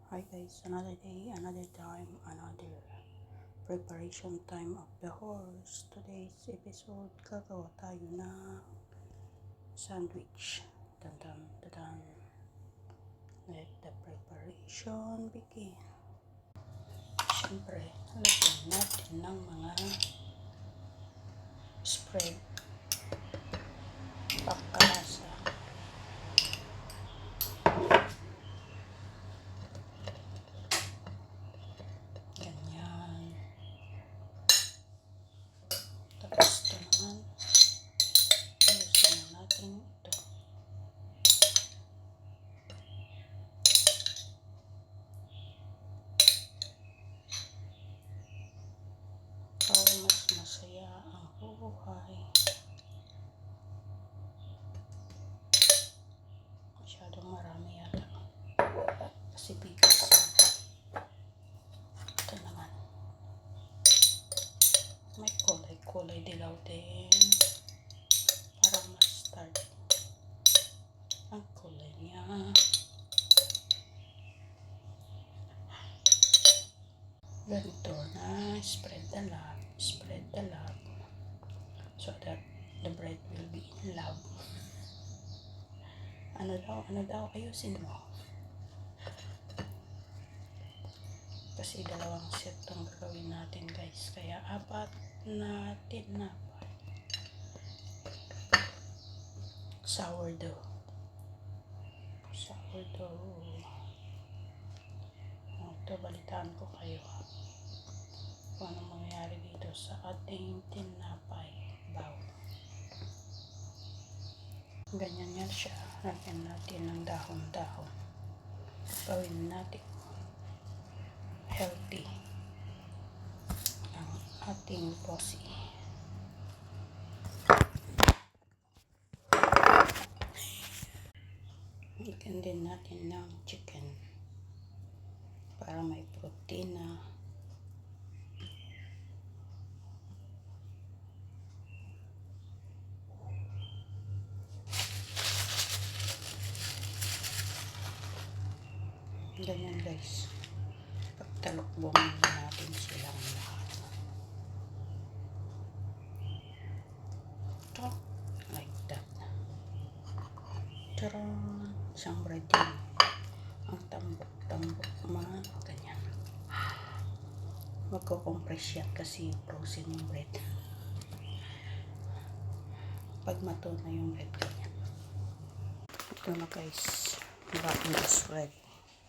Hi guys, another day, another time, another preparation time of the horse. Today's episode, gagawa tayo ng sandwich. Dandan, dandan. Let the preparation begin. Siyempre, lagyan natin ng mga spread pangkalasa. Ganyan. Tapos ito naman, ayusin na natin ito. Para mas masaya ang buhay. Masyadong marami yata. Kasi bigas. Ito naman. May kulay-kulay dilaw din. Para mustard. Ang kulay niya. Ganito na. Spread the love. Spread the love. So that the bread will be in love. Ano daw, ayusin mo. Kasi dalawang set ang gagawin natin guys. Kaya apat na tinapay. Sourdough. Ito, balitaan ko kayo. Kung anong mangyayari dito sa ating tinapay. Baw. Ganyan yan siya. Lagyan natin ng dahon-dahon. Gawin natin healthy ang ating posi. Lagyan din natin ng chicken para may protina. Ganyan guys. Pagtalukbong natin silang lahat. Ito, like that. Taran! Isang bread din. Ang tambok-tambok man. Ganyan. Magko-compress yan kasi frozen yung bread. Pag mato na yung bread, ganyan. Ito na guys. Maraming spread.